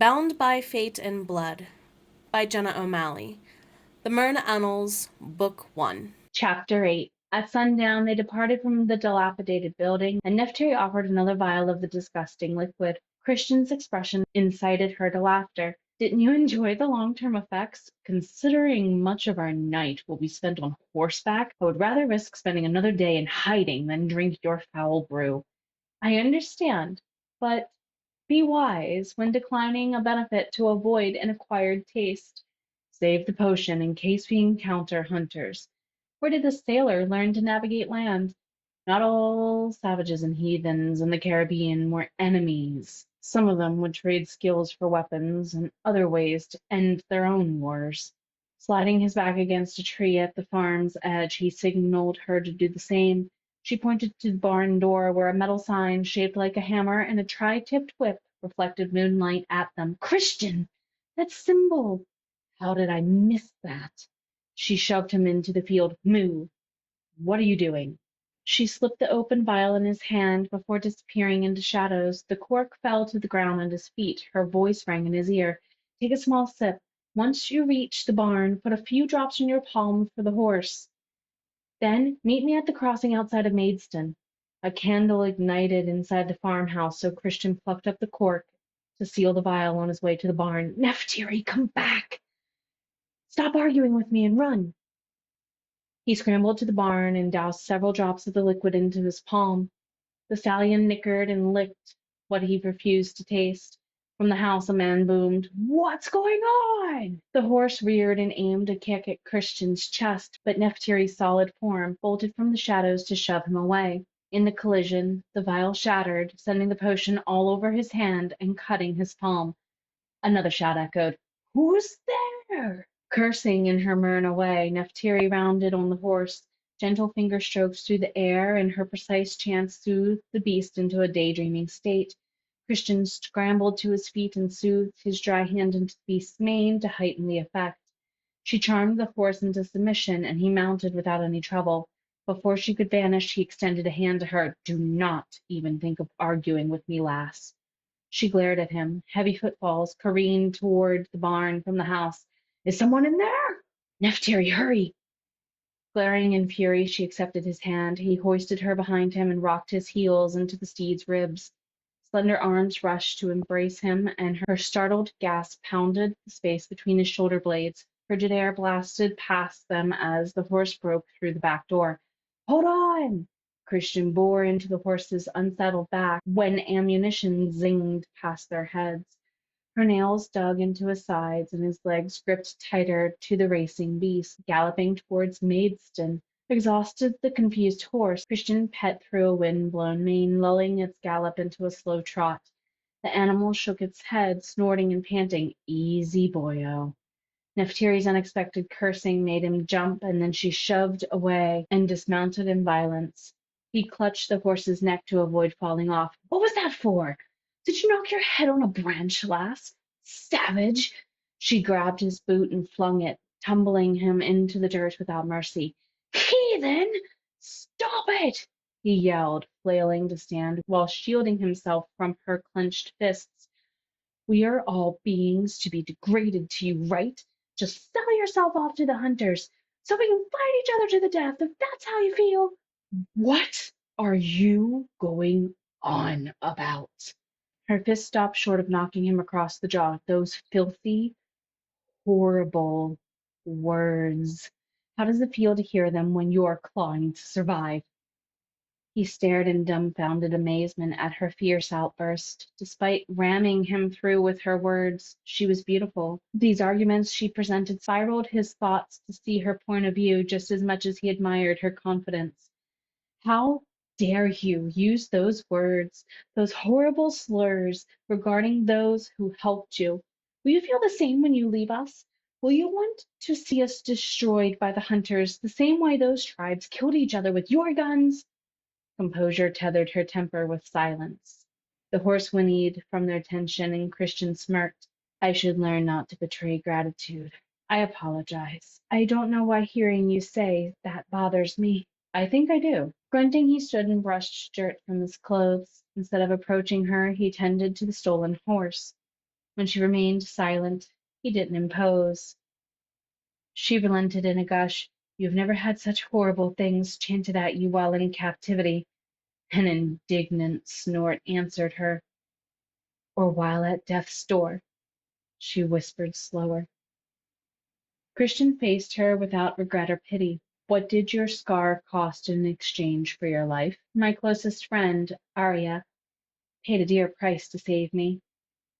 Bound by Fate and Blood by Jenna O'Malley. The Merna Annals, Book 1. Chapter 8. At sundown, they departed from the dilapidated building, and Nephtyri offered another vial of the disgusting liquid. Christian's expression incited her to laughter. Didn't you enjoy the long-term effects? Considering much of our night will be spent on horseback, I would rather risk spending another day in hiding than drink your foul brew. I understand, but be wise when declining a benefit to avoid an acquired taste. Save the potion in case we encounter hunters. Where did the sailor learn to navigate land? Not all savages and heathens in the Caribbean were enemies. Some of them would trade skills for weapons and other ways to end their own wars. Sliding his back against a tree at the farm's edge, he signaled her to do the same. She pointed to the barn door where a metal sign shaped like a hammer and a tri-tipped whip reflected moonlight at them. Christian! That symbol! How did I miss that? She shoved him into the field. Move! What are you doing? She slipped the open vial in his hand before disappearing into shadows. The cork fell to the ground at his feet. Her voice rang in his ear. Take a small sip. Once you reach the barn, put a few drops in your palm for the horse. Then meet me at the crossing outside of Maidstone. A candle ignited inside the farmhouse, so Christian plucked up the cork to seal the vial on his way to the barn. Nephtyri, come back! Stop arguing with me and run! He scrambled to the barn and doused several drops of the liquid into his palm. The stallion nickered and licked what he refused to taste. From the house, a man boomed, "What's going on?" The horse reared and aimed a kick at Christian's chest, but Nephtyri's solid form bolted from the shadows to shove him away. In the collision, the vial shattered, sending the potion all over his hand and cutting his palm. Another shout echoed, "Who's there?" Cursing in her Merna way, Nephtyri rounded on the horse. Gentle finger strokes through the air, and her precise chant soothed the beast into a daydreaming state. Christian scrambled to his feet and soothed his dry hand into the beast's mane to heighten the effect. She charmed the horse into submission, and he mounted without any trouble. Before she could vanish, he extended a hand to her. "Do not even think of arguing with me, lass." She glared at him. Heavy footfalls careened toward the barn from the house. "Is someone in there?" "Nephtyri, hurry!" Glaring in fury, she accepted his hand. He hoisted her behind him and rocked his heels into the steed's ribs. Slender arms rushed to embrace him, and her startled gasp pounded the space between his shoulder blades. Frigid air blasted past them as the horse broke through the back door. "Hold on!" Christian bore into the horse's unsaddled back when ammunition zinged past their heads. Her nails dug into his sides, and his legs gripped tighter to the racing beast, galloping towards Maidstone. Exhausted the confused horse, Christian pet through a wind-blown mane, lulling its gallop into a slow trot. The animal shook its head, snorting and panting. "Easy, boyo." Nephtyri's unexpected cursing made him jump, and then she shoved away and dismounted in violence. He clutched the horse's neck to avoid falling off. "What was that for? Did you knock your head on a branch, lass? Savage!" She grabbed his boot and flung it, tumbling him into the dirt without mercy. "Heathen! Stop it!" he yelled, flailing to stand while shielding himself from her clenched fists. "We are all beings to be degraded to you, right? Just sell yourself off to the hunters so we can fight each other to the death if that's how you feel." "What are you going on about?" Her fist stopped short of knocking him across the jaw. "Those filthy, horrible words. How does it feel to hear them when you're clawing to survive?" He stared in dumbfounded amazement at her fierce outburst. Despite ramming him through with her words, she was beautiful. These arguments she presented spiraled his thoughts to see her point of view just as much as he admired her confidence. "How dare you use those words, those horrible slurs regarding those who helped you? Will you feel the same when you leave us? Will you want to see us destroyed by the hunters the same way those tribes killed each other with your guns?" Composure tethered her temper with silence. The horse whinnied from their tension, and Christian smirked. "I should learn not to betray gratitude. I apologize. I don't know why hearing you say that bothers me." "I think I do." Grunting, he stood and brushed dirt from his clothes. Instead of approaching her, he tended to the stolen horse. When she remained silent, he didn't impose. She relented in a gush. "You've never had such horrible things chanted at you while in captivity." An indignant snort answered her. "Or while at death's door," she whispered slower. Christian faced her without regret or pity. "What did your scar cost in exchange for your life?" "My closest friend, Arya, paid a dear price to save me.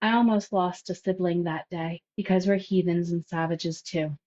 I almost lost a sibling that day, because we're heathens and savages too.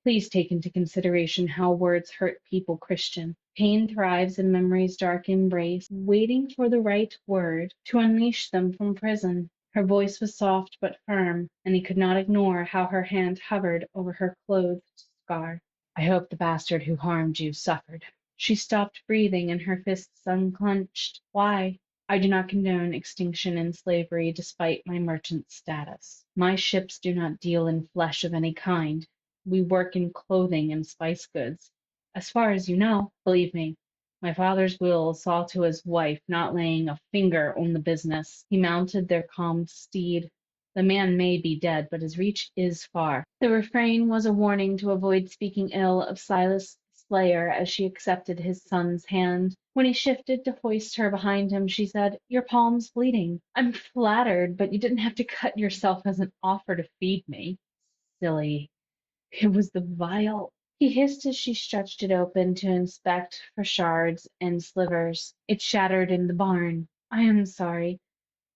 Please take into consideration how words hurt people, Christian. Pain thrives in memory's dark embrace, waiting for the right word to unleash them from prison." Her voice was soft but firm, and he could not ignore how her hand hovered over her clothed scar. "I hope the bastard who harmed you suffered." She stopped breathing and her fists unclenched. "Why? I do not condone extinction and slavery despite my merchant status. My ships do not deal in flesh of any kind. We work in clothing and spice goods. As far as you know, believe me, my father's will saw to his wife not laying a finger on the business." He mounted their calm steed. "The man may be dead, but his reach is far." The refrain was a warning to avoid speaking ill of Silas Slayer as she accepted his son's hand. When he shifted to hoist her behind him, she said, "Your palm's bleeding." "I'm flattered, but you didn't have to cut yourself as an offer to feed me." "Silly. It was the vial." He hissed as she stretched it open to inspect for shards and slivers. "It shattered in the barn. I am sorry.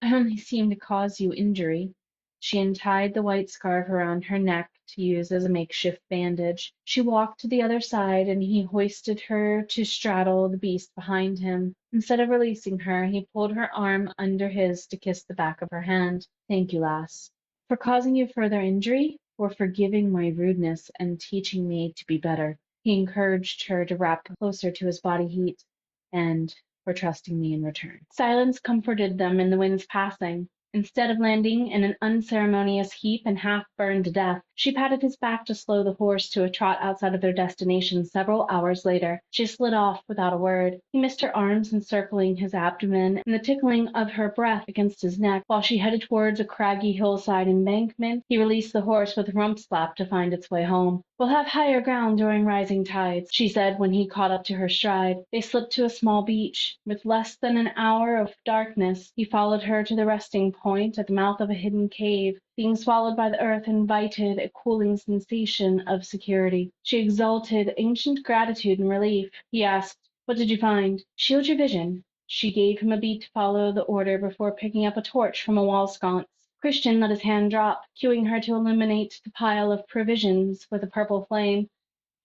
I only seemed to cause you injury." She untied the white scarf around her neck to use as a makeshift bandage. She walked to the other side, and he hoisted her to straddle the beast behind him. Instead of releasing her, he pulled her arm under his to kiss the back of her hand. "Thank you, lass." "For causing you further injury, or forgiving my rudeness and teaching me to be better?" He encouraged her to wrap closer to his body heat. "And for trusting me in return." Silence comforted them in the wind's passing. Instead of landing in an unceremonious heap and half burned to death, she patted his back to slow the horse to a trot outside of their destination several hours later. She slid off without a word. He missed her arms encircling his abdomen and the tickling of her breath against his neck. While she headed towards a craggy hillside embankment, he released the horse with a rump slap to find its way home. "We'll have higher ground during rising tides," she said when he caught up to her stride. They slipped to a small beach. With less than an hour of darkness, he followed her to the resting point at the mouth of a hidden cave. Being swallowed by the earth invited a cooling sensation of security. She exulted ancient gratitude and relief. He asked, "What did you find?" "Shield your vision." She gave him a beat to follow the order before picking up a torch from a wall sconce. Christian let his hand drop, cueing her to illuminate the pile of provisions with a purple flame.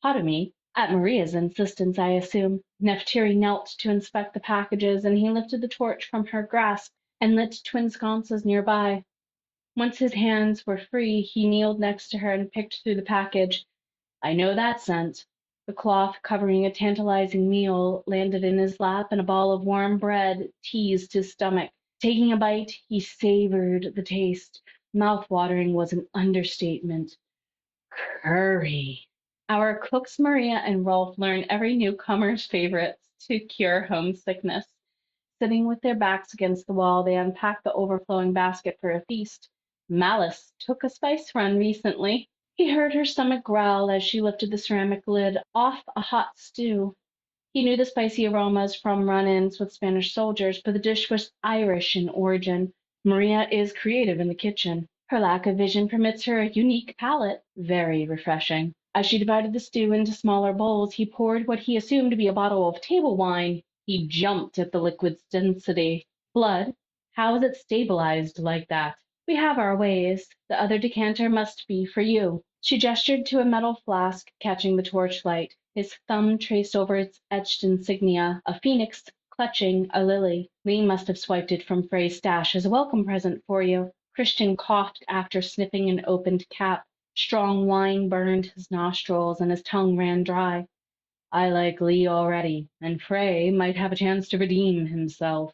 "Potamy?" At Maria's insistence, I assume. Nephtyri knelt to inspect the packages, and he lifted the torch from her grasp and lit twin sconces nearby. Once his hands were free, he kneeled next to her and picked through the package. "I know that scent." The cloth covering a tantalizing meal landed in his lap, and a ball of warm bread teased his stomach. Taking a bite, he savored the taste. Mouth-watering was an understatement. Curry. Our cooks Maria and Rolf learn every newcomer's favorites to cure homesickness. Sitting with their backs against the wall, they unpack the overflowing basket for a feast. Malice took a spice run recently. He heard her stomach growl as she lifted the ceramic lid off a hot stew. He knew the spicy aromas from run-ins with Spanish soldiers, but the dish was Irish in origin. Maria is creative in the kitchen. Her lack of vision permits her a unique palate. Very refreshing. As she divided the stew into smaller bowls, he poured what he assumed to be a bottle of table wine. He jumped at the liquid's density. "Blood? How is it stabilized like that?" "We have our ways. The other decanter must be for you." She gestured to a metal flask catching the torchlight. His thumb traced over its etched insignia, a phoenix clutching a lily. "Lee must have swiped it from Frey's stash as a welcome present for you." Christian coughed after sniffing an opened cap. Strong wine burned his nostrils and his tongue ran dry. "I like Lee already, and Frey might have a chance to redeem himself."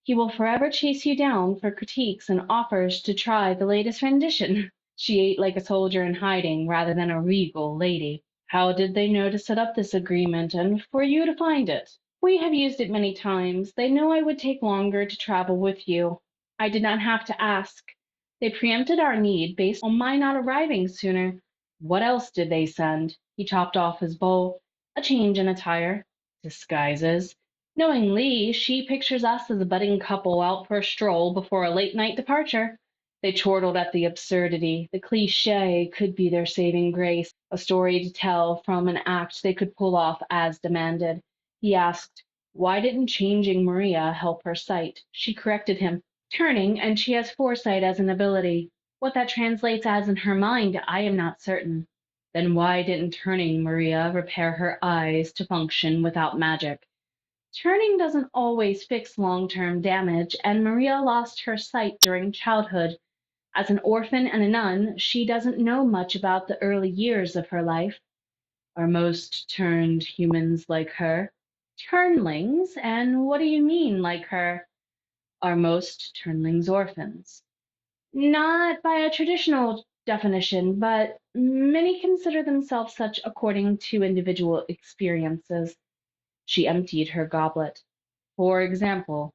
"He will forever chase you down for critiques and offers to try the latest rendition." She ate like a soldier in hiding rather than a regal lady. "How did they know to set up this agreement and for you to find it?" "We have used it many times. They knew I would take longer to travel with you. I did not have to ask." They preempted our need based on my not arriving sooner. What else did they send? He topped off his bowl. A change in attire. Disguises. Knowing Lee, she pictures us as a budding couple out for a stroll before a late night departure. They chortled at the absurdity. The cliche could be their saving grace, a story to tell from an act they could pull off as demanded. He asked, why didn't changing Maria help her sight? She corrected him. Turning, and she has foresight as an ability. What that translates as in her mind, I am not certain. Then why didn't turning Maria repair her eyes to function without magic? Turning doesn't always fix long-term damage, and Maria lost her sight during childhood. As an orphan and a nun, she doesn't know much about the early years of her life. Are most turned humans like her? Turnlings? And what do you mean, like her? Are most turnlings orphans? Not by a traditional definition, but many consider themselves such according to individual experiences. She emptied her goblet. For example,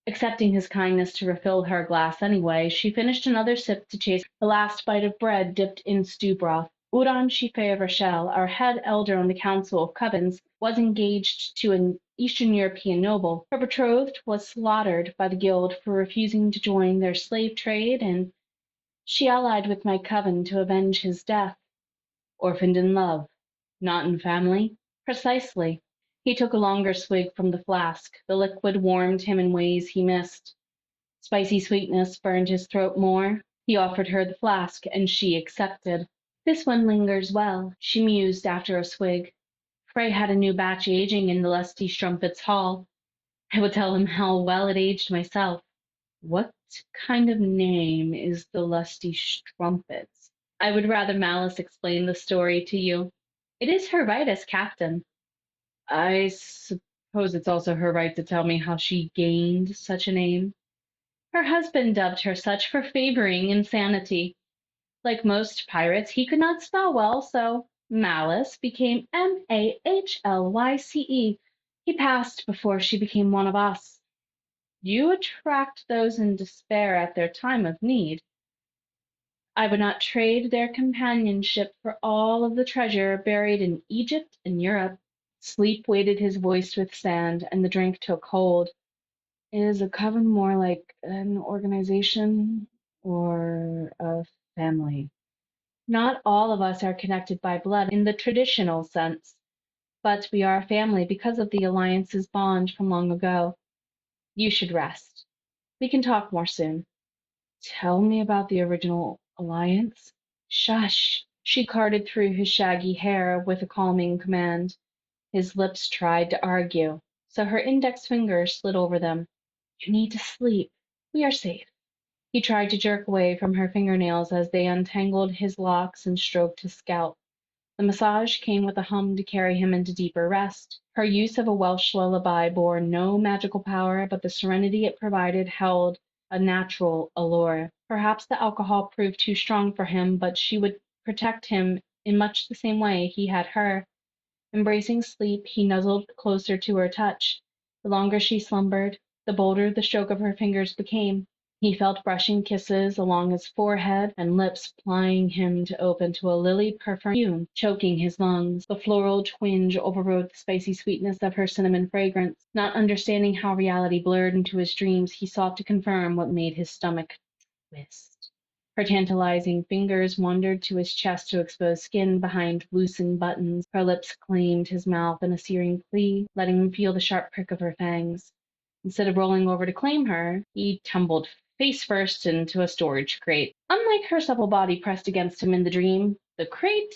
accepting his kindness to refill her glass anyway, she finished another sip to chase the last bite of bread dipped in stew broth. Udan Shife Rochelle, our head elder on the Council of Covens, was engaged to an Eastern European noble. Her betrothed was slaughtered by the guild for refusing to join their slave trade, and she allied with my coven to avenge his death. Orphaned in love, not in family? Precisely. He took a longer swig from the flask. The liquid warmed him in ways he missed. Spicy sweetness burned his throat more. He offered her the flask, and she accepted. This one lingers well, she mused after a swig. Frey had a new batch aging in the lusty strumpet's hall. I would tell him how well it aged myself. What kind of name is the lusty strumpets? I would rather Malice explain the story to you. It is her right as captain. I suppose it's also her right to tell me how she gained such a name. Her husband dubbed her such for favoring insanity. Like most pirates, he could not spell well, so Malice became Mahlyce. He passed before she became one of us. You attract those in despair at their time of need. I would not trade their companionship for all of the treasure buried in Egypt and Europe. Sleep weighted his voice with sand, and the drink took hold. Is a coven more like an organization or a family? Not all of us are connected by blood in the traditional sense, but we are a family because of the alliance's bond from long ago. You should rest. We can talk more soon. Tell me about the original alliance. Shush! She carded through his shaggy hair with a calming command. His lips tried to argue, so her index finger slid over them. You need to sleep. We are safe. He tried to jerk away from her fingernails as they untangled his locks and stroked his scalp. The massage came with a hum to carry him into deeper rest. Her use of a Welsh lullaby bore no magical power, but the serenity it provided held a natural allure. Perhaps the alcohol proved too strong for him, but she would protect him in much the same way he had her. Embracing sleep, he nuzzled closer to her touch. The longer she slumbered, the bolder the stroke of her fingers became. He felt brushing kisses along his forehead and lips plying him to open to a lily perfume, choking his lungs. The floral twinge overrode the spicy sweetness of her cinnamon fragrance. Not understanding how reality blurred into his dreams, he sought to confirm what made his stomach twist. Her tantalizing fingers wandered to his chest to expose skin behind loosened buttons. Her lips claimed his mouth in a searing plea, letting him feel the sharp prick of her fangs. Instead of rolling over to claim her, he tumbled face first into a storage crate. Unlike her supple body pressed against him in the dream, the crate,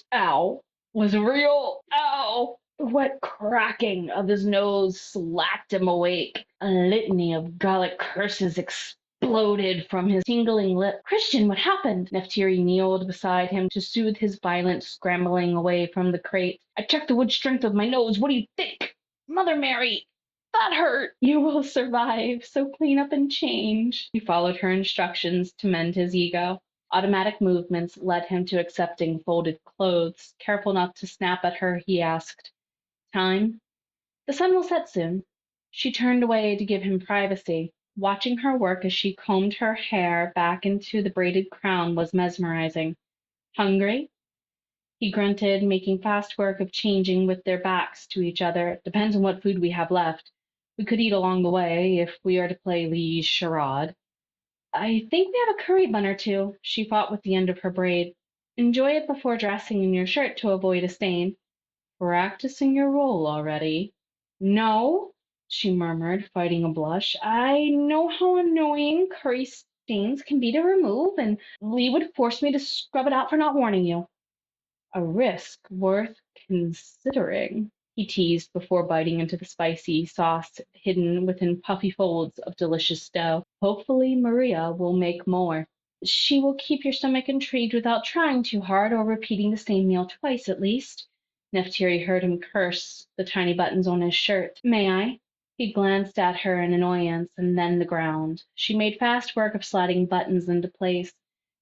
was real. Ow! The wet cracking of his nose slapped him awake. A litany of Gallic curses exploded from his tingling lip. Christian, what happened? Nephtyri kneeled beside him to soothe his violent scrambling away from the crate. I checked the wood strength of my nose. What do you think? Mother Mary! That hurt! You will survive, so clean up and change. He followed her instructions to mend his ego. Automatic movements led him to accepting folded clothes. Careful not to snap at her, he asked, Time? The sun will set soon. She turned away to give him privacy. Watching her work as she combed her hair back into the braided crown was mesmerizing. Hungry? He grunted, making fast work of changing with their backs to each other. Depends on what food we have left. We could eat along the way if we are to play Lee's charade. I think we have a curry bun or two, she fought with the end of her braid. Enjoy it before dressing in your shirt to avoid a stain. Practicing your role already? No, she murmured, fighting a blush. I know how annoying curry stains can be to remove, and Lee would force me to scrub it out for not warning you. A risk worth considering, he teased before biting into the spicy sauce hidden within puffy folds of delicious dough. Hopefully, Maria will make more. She will keep your stomach intrigued without trying too hard or repeating the same meal twice at least. Nephtyri heard him curse the tiny buttons on his shirt. May I? He glanced at her in annoyance and then the ground. She made fast work of sliding buttons into place.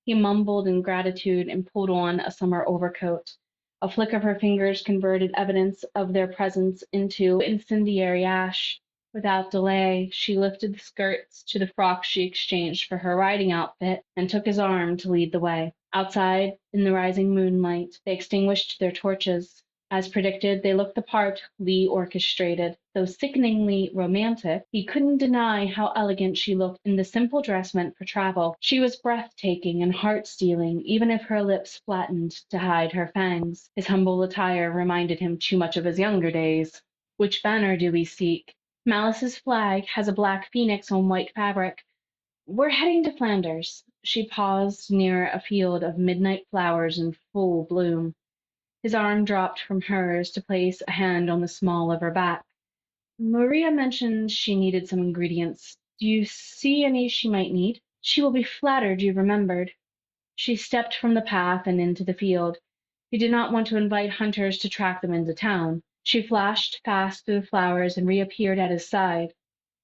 He mumbled in gratitude and pulled on a summer overcoat. A flick of her fingers converted evidence of their presence into incendiary ash. Without delay, she lifted the skirts to the frock she exchanged for her riding outfit and took his arm to lead the way. Outside, in the rising moonlight, they extinguished their torches. As predicted, they looked the part Lee orchestrated. Though sickeningly romantic, he couldn't deny how elegant she looked in the simple dress meant for travel. She was breathtaking and heart-stealing, even if her lips flattened to hide her fangs. His humble attire reminded him too much of his younger days. Which banner do we seek? Malice's flag has a black phoenix on white fabric. We're heading to Flanders. She paused near a field of midnight flowers in full bloom. His arm dropped from hers to place a hand on the small of her back. Maria mentioned she needed some ingredients. Do you see any she might need? She will be flattered you remembered. She stepped from the path and into the field. He did not want to invite hunters to track them into town. She flashed fast through the flowers and reappeared at his side.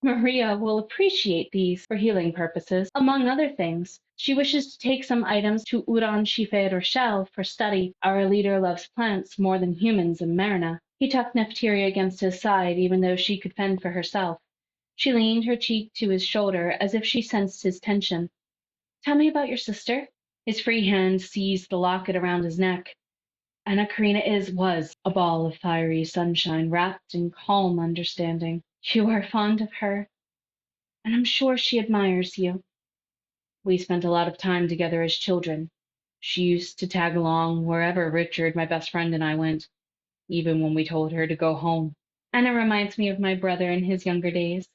Maria will appreciate these for healing purposes. Among other things, she wishes to take some items to Uran Shife Rochelle for study. Our leader loves plants more than humans in Merna. He tucked Nephtyri against his side, even though she could fend for herself. She leaned her cheek to his shoulder as if she sensed his tension. Tell me about your sister. His free hand seized the locket around his neck. Anna Karina was a ball of fiery sunshine, wrapped in calm understanding. You are fond of her, and I'm sure she admires you. We spent a lot of time together as children. She used to tag along wherever Richard, my best friend, and I went, even when we told her to go home. Anna reminds me of my brother in his younger days.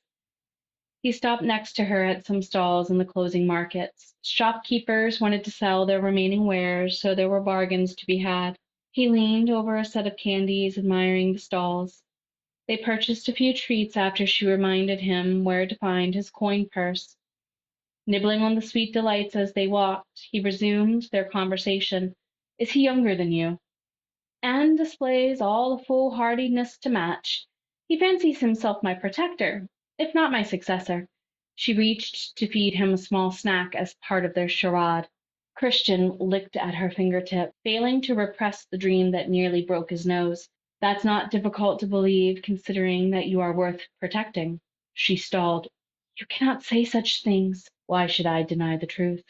He stopped next to her at some stalls in the closing markets. Shopkeepers wanted to sell their remaining wares, so there were bargains to be had. He leaned over a set of candies, admiring the stalls. They purchased a few treats after she reminded him where to find his coin purse. Nibbling on the sweet delights as they walked, he resumed their conversation. Is he younger than you? And displays all the foolhardiness to match. He fancies himself my protector, if not my successor. She reached to feed him a small snack as part of their charade. Christian licked at her fingertip, failing to repress the dream that nearly broke his nose. That's not difficult to believe, considering that you are worth protecting. She stalled. You cannot say such things. Why should I deny the truth?